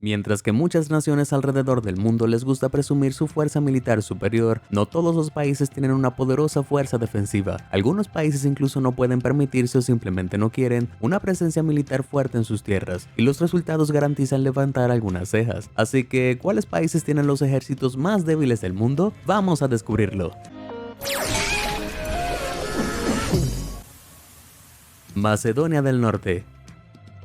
Mientras que muchas naciones alrededor del mundo les gusta presumir su fuerza militar superior, no todos los países tienen una poderosa fuerza defensiva. Algunos países incluso no pueden permitirse o simplemente no quieren una presencia militar fuerte en sus tierras, y los resultados garantizan levantar algunas cejas. Así que, ¿cuáles países tienen los ejércitos más débiles del mundo? Vamos a descubrirlo. Macedonia del Norte.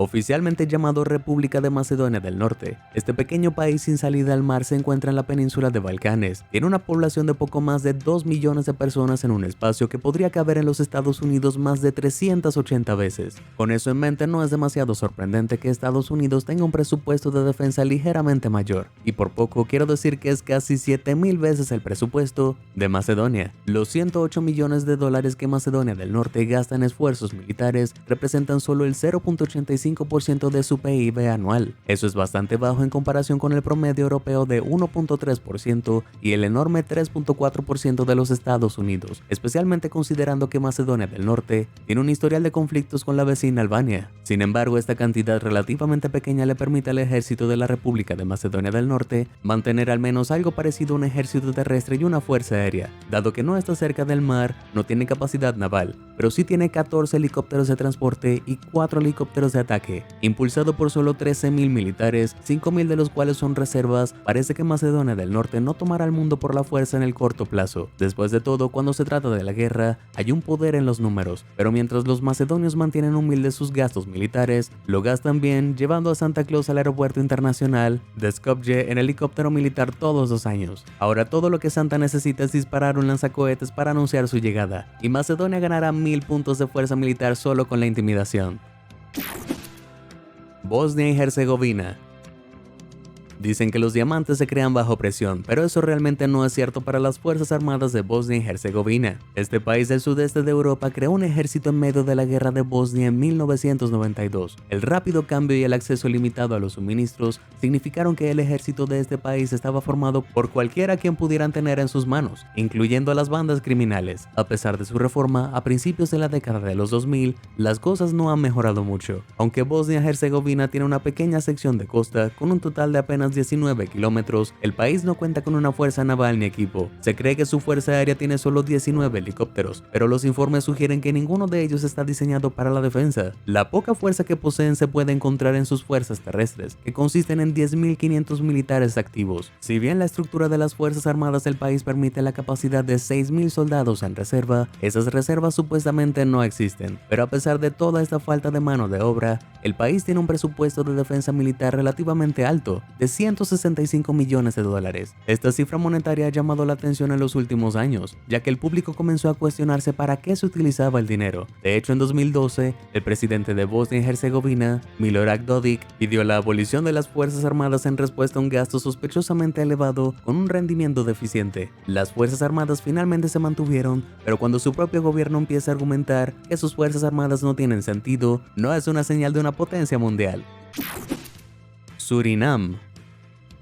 Oficialmente llamado República de Macedonia del Norte, este pequeño país sin salida al mar se encuentra en la península de Balcanes. Tiene una población de poco más de 2 millones de personas en un espacio que podría caber en los Estados Unidos más de 380 veces. Con eso en mente, no es demasiado sorprendente que Estados Unidos tenga un presupuesto de defensa ligeramente mayor, y por poco quiero decir que es casi 7,000 veces el presupuesto de Macedonia. Los 108 millones de dólares que Macedonia del Norte gasta en esfuerzos militares representan solo el 0.85% de su PIB anual. Eso es bastante bajo en comparación con el promedio europeo de 1.3% y el enorme 3.4% de los Estados Unidos, especialmente considerando que Macedonia del Norte tiene un historial de conflictos con la vecina Albania. Sin embargo, esta cantidad relativamente pequeña le permite al ejército de la República de Macedonia del Norte mantener al menos algo parecido a un ejército terrestre y una fuerza aérea. Dado que no está cerca del mar, no tiene capacidad naval, pero sí tiene 14 helicópteros de transporte y 4 helicópteros de ataque. Impulsado por solo 13,000 militares, 5,000 de los cuales son reservas, parece que Macedonia del Norte no tomará al mundo por la fuerza en el corto plazo. Después de todo, cuando se trata de la guerra, hay un poder en los números, pero mientras los macedonios mantienen humildes sus gastos militares, lo gastan bien llevando a Santa Claus al aeropuerto internacional de Skopje en helicóptero militar todos los años. Ahora todo lo que Santa necesita es disparar un lanzacohetes para anunciar su llegada, y Macedonia ganará 1000 puntos de fuerza militar solo con la intimidación. Bosnia y Herzegovina. Dicen que los diamantes se crean bajo presión, pero eso realmente no es cierto para las Fuerzas Armadas de Bosnia y Herzegovina. Este país del sudeste de Europa creó un ejército en medio de la guerra de Bosnia en 1992. El rápido cambio y el acceso limitado a los suministros significaron que el ejército de este país estaba formado por cualquiera quien pudieran tener en sus manos, incluyendo a las bandas criminales. A pesar de su reforma, a principios de la década de los 2000, las cosas no han mejorado mucho. Aunque Bosnia y Herzegovina tiene una pequeña sección de costa con un total de apenas 19 kilómetros, el país no cuenta con una fuerza naval ni equipo. Se cree que su fuerza aérea tiene solo 19 helicópteros, pero los informes sugieren que ninguno de ellos está diseñado para la defensa. La poca fuerza que poseen se puede encontrar en sus fuerzas terrestres, que consisten en 10.500 militares activos. Si bien la estructura de las fuerzas armadas del país permite la capacidad de 6.000 soldados en reserva, esas reservas supuestamente no existen. Pero a pesar de toda esta falta de mano de obra, el país tiene un presupuesto de defensa militar relativamente alto, de 165 millones de dólares. Esta cifra monetaria ha llamado la atención en los últimos años, ya que el público comenzó a cuestionarse para qué se utilizaba el dinero. De hecho, en 2012, el presidente de Bosnia y Herzegovina, Milorad Dodik, pidió la abolición de las Fuerzas Armadas en respuesta a un gasto sospechosamente elevado con un rendimiento deficiente. Las Fuerzas Armadas finalmente se mantuvieron, pero cuando su propio gobierno empieza a argumentar que sus Fuerzas Armadas no tienen sentido, no es una señal de una potencia mundial. Surinam.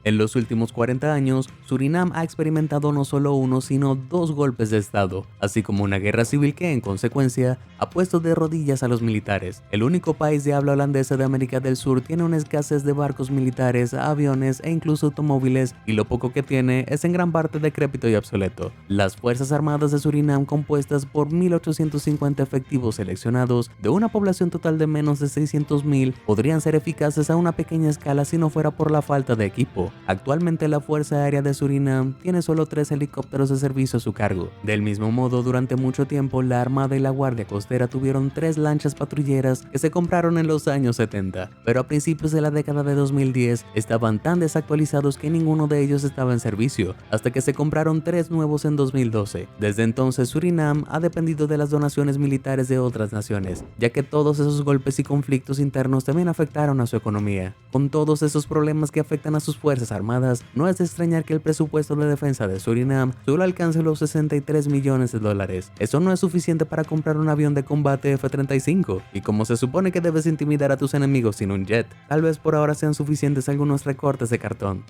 En los últimos 40 años, Surinam ha experimentado no solo uno, sino 2 golpes de estado, así como una guerra civil que, en consecuencia, ha puesto de rodillas a los militares. El único país de habla holandesa de América del Sur tiene una escasez de barcos militares, aviones e incluso automóviles, y lo poco que tiene es en gran parte decrépito y obsoleto. Las Fuerzas Armadas de Surinam, compuestas por 1.850 efectivos seleccionados de una población total de menos de 600,000, podrían ser eficaces a una pequeña escala si no fuera por la falta de equipo. Actualmente la Fuerza Aérea de Surinam tiene solo 3 helicópteros de servicio a su cargo. Del mismo modo, durante mucho tiempo la Armada y la Guardia Costera tuvieron 3 lanchas patrulleras que se compraron en los años 70, pero a principios de la década de 2010 estaban tan desactualizados que ninguno de ellos estaba en servicio, hasta que se compraron 3 nuevos en 2012. Desde entonces Surinam ha dependido de las donaciones militares de otras naciones, ya que todos esos golpes y conflictos internos también afectaron a su economía. Con todos esos problemas que afectan a sus fuerzas armadas, no es de extrañar que el presupuesto de defensa de Surinam solo alcance los 63 millones de dólares. Eso no es suficiente para comprar un avión de combate F-35, y como se supone que debes intimidar a tus enemigos sin un jet, tal vez por ahora sean suficientes algunos recortes de cartón.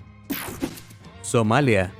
Somalia.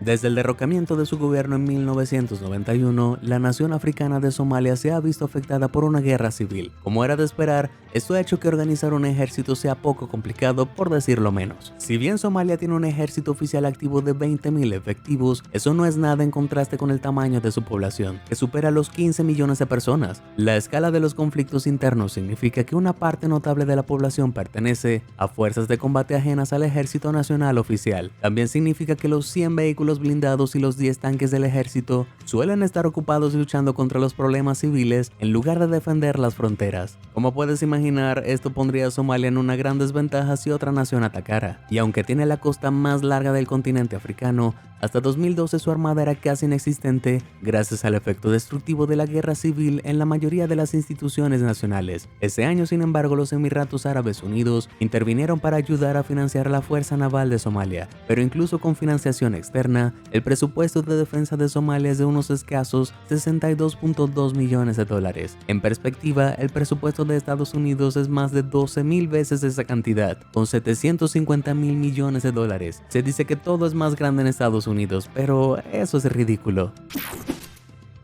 Desde el derrocamiento de su gobierno en 1991, la nación africana de Somalia se ha visto afectada por una guerra civil. Como era de esperar, esto ha hecho que organizar un ejército sea poco complicado, por decirlo menos. Si bien Somalia tiene un ejército oficial activo de 20.000 efectivos, eso no es nada en contraste con el tamaño de su población, que supera los 15 millones de personas. La escala de los conflictos internos significa que una parte notable de la población pertenece a fuerzas de combate ajenas al ejército nacional oficial. También significa que los 100 vehículos blindados y los 10 tanques del ejército suelen estar ocupados luchando contra los problemas civiles en lugar de defender las fronteras. Como puedes imaginar, esto pondría a Somalia en una gran desventaja si otra nación atacara. Y aunque tiene la costa más larga del continente africano, hasta 2012 su armada era casi inexistente gracias al efecto destructivo de la guerra civil en la mayoría de las instituciones nacionales. Ese año, sin embargo, los Emiratos Árabes Unidos intervinieron para ayudar a financiar la Fuerza Naval de Somalia, pero incluso con financiación externa, el presupuesto de defensa de Somalia es de unos escasos $62.2 millones. En perspectiva, el presupuesto de Estados Unidos es más de 12.000 veces esa cantidad, con $750.000 millones. Se dice que todo es más grande en Estados Unidos, pero eso es ridículo.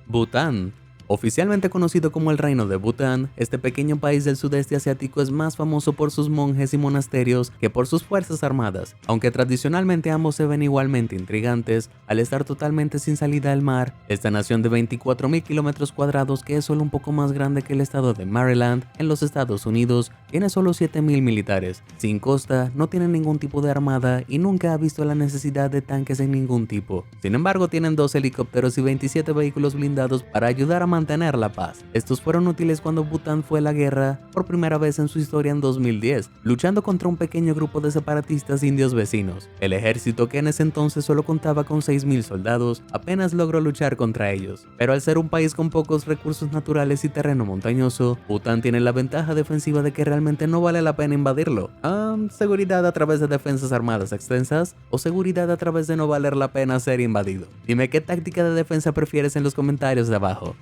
Bután. Oficialmente conocido como el Reino de Bután, este pequeño país del sudeste asiático es más famoso por sus monjes y monasterios que por sus fuerzas armadas. Aunque tradicionalmente ambos se ven igualmente intrigantes, al estar totalmente sin salida al mar, esta nación de 24.000 kilómetros cuadrados, que es solo un poco más grande que el estado de Maryland en los Estados Unidos, tiene solo 7.000 militares. Sin costa, no tiene ningún tipo de armada y nunca ha visto la necesidad de tanques en ningún tipo. Sin embargo, tienen 2 helicópteros y 27 vehículos blindados para ayudar a mantener la paz. Estos fueron útiles cuando Bután fue a la guerra por primera vez en su historia en 2010, luchando contra un pequeño grupo de separatistas indios vecinos. El ejército, que en ese entonces solo contaba con 6.000 soldados, apenas logró luchar contra ellos. Pero al ser un país con pocos recursos naturales y terreno montañoso, Bután tiene la ventaja defensiva de que realmente no vale la pena invadirlo. ¿Seguridad a través de defensas armadas extensas o seguridad a través de no valer la pena ser invadido? Dime qué táctica de defensa prefieres en los comentarios de abajo.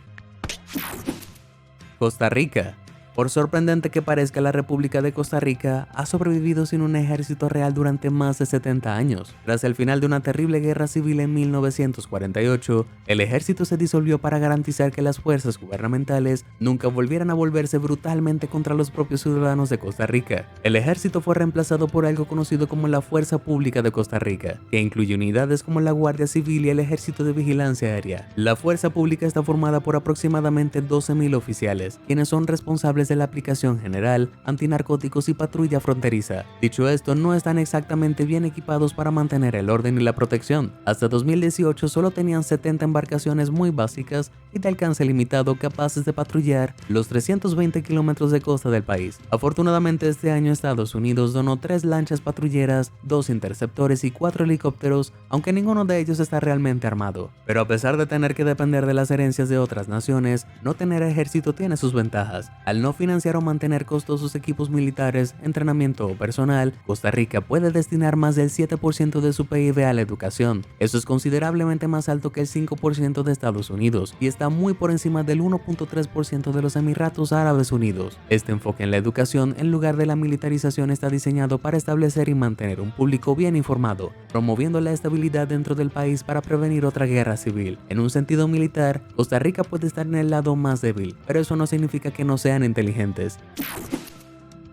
Costa Rica. Por sorprendente que parezca, la República de Costa Rica ha sobrevivido sin un ejército real durante más de 70 años. Tras el final de una terrible guerra civil en 1948, el ejército se disolvió para garantizar que las fuerzas gubernamentales nunca volvieran a volverse brutalmente contra los propios ciudadanos de Costa Rica. El ejército fue reemplazado por algo conocido como la Fuerza Pública de Costa Rica, que incluye unidades como la Guardia Civil y el Ejército de Vigilancia Aérea. La Fuerza Pública está formada por aproximadamente 12.000 oficiales, quienes son responsables de la aplicación general, antinarcóticos y patrulla fronteriza. Dicho esto, no están exactamente bien equipados para mantener el orden y la protección. Hasta 2018 solo tenían 70 embarcaciones muy básicas y de alcance limitado capaces de patrullar los 320 kilómetros de costa del país. Afortunadamente, este año Estados Unidos donó 3 lanchas patrulleras, 2 interceptores y 4 helicópteros, aunque ninguno de ellos está realmente armado. Pero a pesar de tener que depender de las herencias de otras naciones, no tener ejército tiene sus ventajas. Al no financiar o mantener costosos equipos militares, entrenamiento o personal, Costa Rica puede destinar más del 7% de su PIB a la educación. Eso es considerablemente más alto que el 5% de Estados Unidos y está muy por encima del 1.3% de los Emiratos Árabes Unidos. Este enfoque en la educación, en lugar de la militarización, está diseñado para establecer y mantener un público bien informado, promoviendo la estabilidad dentro del país para prevenir otra guerra civil. En un sentido militar, Costa Rica puede estar en el lado más débil, pero eso no significa que no sean inteligentes.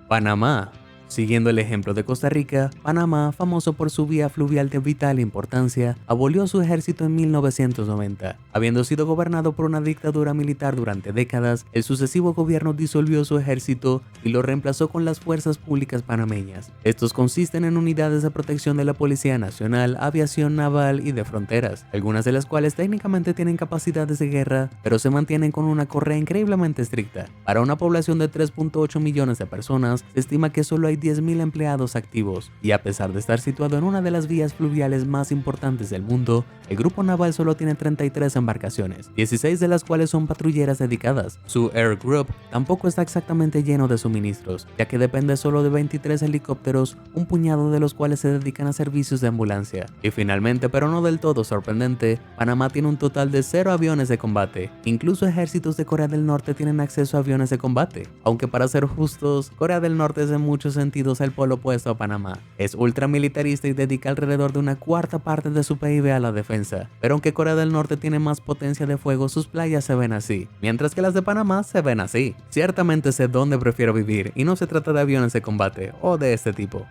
Panamá. Siguiendo el ejemplo de Costa Rica, Panamá, famoso por su vía fluvial de vital importancia, abolió su ejército en 1990. Habiendo sido gobernado por una dictadura militar durante décadas, el sucesivo gobierno disolvió su ejército y lo reemplazó con las fuerzas públicas panameñas. Estos consisten en unidades de protección de la Policía Nacional, Aviación Naval y de Fronteras, algunas de las cuales técnicamente tienen capacidades de guerra, pero se mantienen con una correa increíblemente estricta. Para una población de 3.8 millones de personas, se estima que solo hay 10.000 empleados activos, y a pesar de estar situado en una de las vías fluviales más importantes del mundo, el grupo naval solo tiene 33 embarcaciones, 16 de las cuales son patrulleras dedicadas. Su Air Group tampoco está exactamente lleno de suministros, ya que depende solo de 23 helicópteros, un puñado de los cuales se dedican a servicios de ambulancia. Y finalmente, pero no del todo sorprendente, Panamá tiene un total de 0 aviones de combate. Incluso ejércitos de Corea del Norte tienen acceso a aviones de combate, aunque para ser justos, Corea del Norte es en muchos sentidos sentidos el polo opuesto a Panamá. Es ultramilitarista y dedica alrededor de una cuarta parte de su PIB a la defensa. Pero aunque Corea del Norte tiene más potencia de fuego, sus playas se ven así, mientras que las de Panamá se ven así. Ciertamente sé dónde prefiero vivir y no se trata de aviones de combate o de este tipo.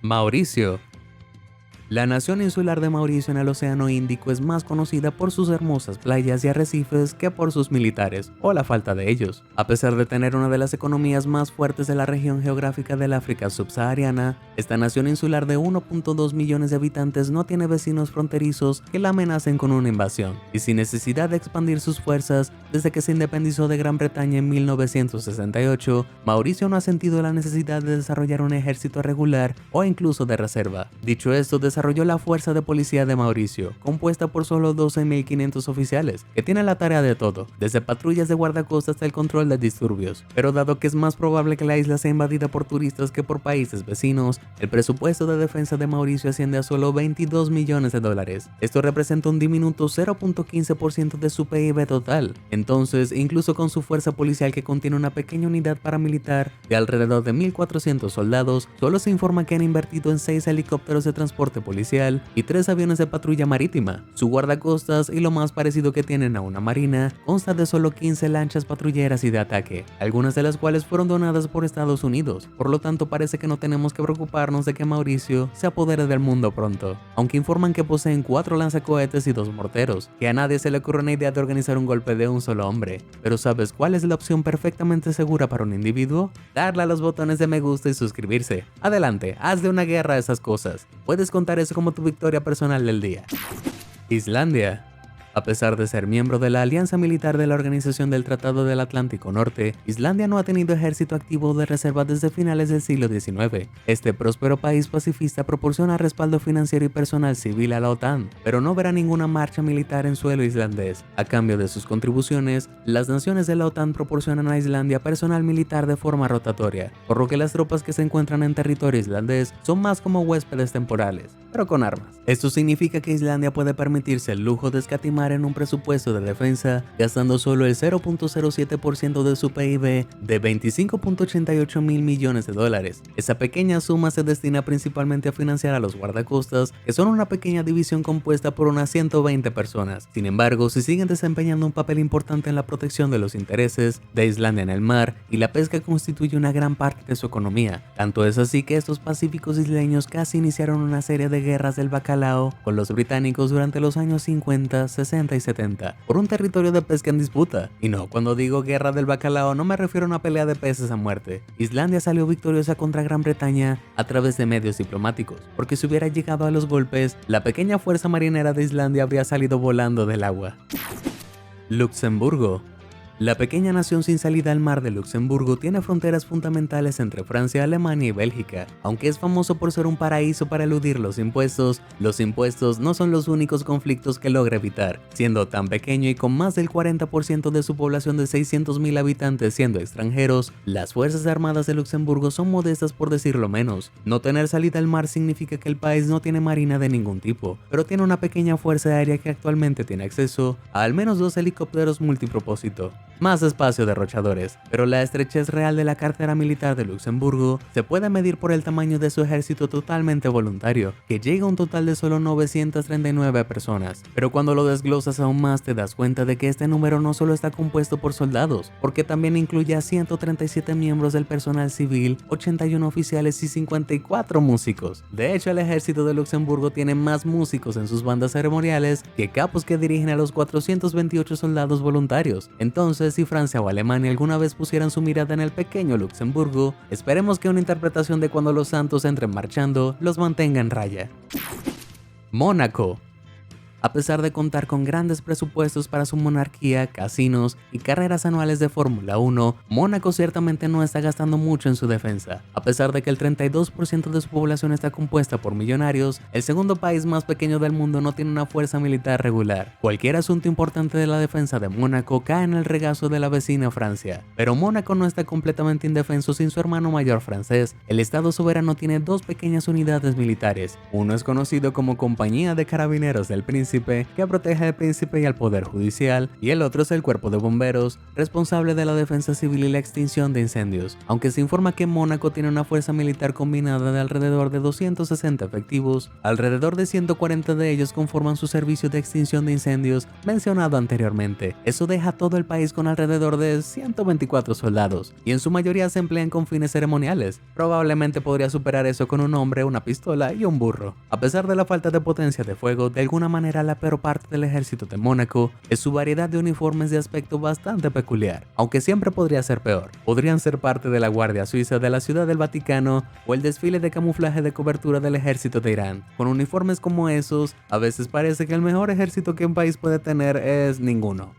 Mauricio. La nación insular de Mauricio en el Océano Índico es más conocida por sus hermosas playas y arrecifes que por sus militares, o la falta de ellos. A pesar de tener una de las economías más fuertes de la región geográfica del África subsahariana, esta nación insular de 1.2 millones de habitantes no tiene vecinos fronterizos que la amenacen con una invasión, y sin necesidad de expandir sus fuerzas, desde que se independizó de Gran Bretaña en 1968, Mauricio no ha sentido la necesidad de desarrollar un ejército regular o incluso de reserva. Dicho esto, desarrolló la Fuerza de Policía de Mauricio, compuesta por solo 12.500 oficiales, que tienen la tarea de todo, desde patrullas de guardacosta hasta el control de disturbios. Pero dado que es más probable que la isla sea invadida por turistas que por países vecinos, el presupuesto de defensa de Mauricio asciende a solo $22 millones. Esto representa un diminuto 0.15% de su PIB total. Entonces, incluso con su fuerza policial que contiene una pequeña unidad paramilitar de alrededor de 1.400 soldados, solo se informa que han invertido en 6 helicópteros de transporte policial y 3 aviones de patrulla marítima. Su guardacostas, y lo más parecido que tienen a una marina, consta de solo 15 lanchas patrulleras y de ataque, algunas de las cuales fueron donadas por Estados Unidos. Por lo tanto, parece que no tenemos que preocuparnos de que Mauricio se apodere del mundo pronto, aunque informan que poseen 4 lanzacohetes y 2 morteros, que a nadie se le ocurre una idea de organizar un golpe de un solo hombre. Pero ¿sabes cuál es la opción perfectamente segura para un individuo? Darle a los botones de me gusta y suscribirse. Adelante, hazle una guerra a esas cosas. Puedes contar eso como tu victoria personal del día. Islandia. A pesar de ser miembro de la alianza militar de la Organización del Tratado del Atlántico Norte, Islandia no ha tenido ejército activo de reserva desde finales del siglo XIX. Este próspero país pacifista proporciona respaldo financiero y personal civil a la OTAN, pero no verá ninguna marcha militar en suelo islandés. A cambio de sus contribuciones, las naciones de la OTAN proporcionan a Islandia personal militar de forma rotatoria, por lo que las tropas que se encuentran en territorio islandés son más como huéspedes temporales, pero con armas. Esto significa que Islandia puede permitirse el lujo de escatimar en un presupuesto de defensa, gastando solo el 0.07% de su PIB de $25.88 mil millones. Esa pequeña suma se destina principalmente a financiar a los guardacostas, que son una pequeña división compuesta por unas 120 personas. Sin embargo, si siguen desempeñando un papel importante en la protección de los intereses de Islandia en el mar, y la pesca constituye una gran parte de su economía. Tanto es así que estos pacíficos isleños casi iniciaron una serie de guerras del bacalao con los británicos durante los años 50, 60 y 70 por un territorio de pesca en disputa. Y no, cuando digo guerra del bacalao no me refiero a una pelea de peces a muerte. Islandia salió victoriosa contra Gran Bretaña a través de medios diplomáticos, porque si hubiera llegado a los golpes, la pequeña fuerza marinera de Islandia habría salido volando del agua. Luxemburgo. La pequeña nación sin salida al mar de Luxemburgo tiene fronteras fundamentales entre Francia, Alemania y Bélgica. Aunque es famoso por ser un paraíso para eludir los impuestos no son los únicos conflictos que logra evitar. Siendo tan pequeño y con más del 40% de su población de 600.000 habitantes siendo extranjeros, las Fuerzas Armadas de Luxemburgo son modestas por decirlo menos. No tener salida al mar significa que el país no tiene marina de ningún tipo, pero tiene una pequeña fuerza aérea que actualmente tiene acceso a al menos 2 helicópteros multipropósito. Más espacio derrochadores, pero la estrechez real de la cartera militar de Luxemburgo se puede medir por el tamaño de su ejército totalmente voluntario, que llega a un total de solo 939 personas. Pero cuando lo desglosas aún más te das cuenta de que este número no solo está compuesto por soldados, porque también incluye a 137 miembros del personal civil, 81 oficiales y 54 músicos. De hecho, el ejército de Luxemburgo tiene más músicos en sus bandas ceremoniales que capos que dirigen a los 428 soldados voluntarios. Entonces, si Francia o Alemania alguna vez pusieran su mirada en el pequeño Luxemburgo, esperemos que una interpretación de cuando los santos entren marchando los mantenga en raya. Mónaco. A pesar de contar con grandes presupuestos para su monarquía, casinos y carreras anuales de Fórmula 1, Mónaco ciertamente no está gastando mucho en su defensa. A pesar de que el 32% de su población está compuesta por millonarios, el segundo país más pequeño del mundo no tiene una fuerza militar regular. Cualquier asunto importante de la defensa de Mónaco cae en el regazo de la vecina Francia. Pero Mónaco no está completamente indefenso sin su hermano mayor francés. El Estado soberano tiene 2 pequeñas unidades militares. Uno es conocido como Compañía de Carabineros del Príncipe príncipe, que protege al príncipe y al poder judicial, y el otro es el cuerpo de bomberos, responsable de la defensa civil y la extinción de incendios. Aunque se informa que Mónaco tiene una fuerza militar combinada de alrededor de 260 efectivos, alrededor de 140 de ellos conforman su servicio de extinción de incendios mencionado anteriormente. Eso deja a todo el país con alrededor de 124 soldados, y en su mayoría se emplean con fines ceremoniales. Probablemente podría superar eso con un hombre, una pistola y un burro. A pesar de la falta de potencia de fuego, de alguna manera la peor parte del ejército de Mónaco es su variedad de uniformes de aspecto bastante peculiar, aunque siempre podría ser peor. Podrían ser parte de la Guardia Suiza de la Ciudad del Vaticano o el desfile de camuflaje de cobertura del ejército de Irán. Con uniformes como esos, a veces parece que el mejor ejército que un país puede tener es ninguno.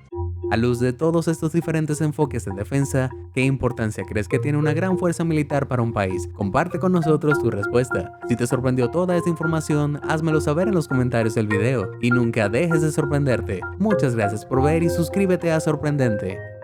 A luz de todos estos diferentes enfoques de defensa, ¿qué importancia crees que tiene una gran fuerza militar para un país? Comparte con nosotros tu respuesta. Si te sorprendió toda esta información, házmelo saber en los comentarios del video y nunca dejes de sorprenderte. Muchas gracias por ver y suscríbete a Sorprendente.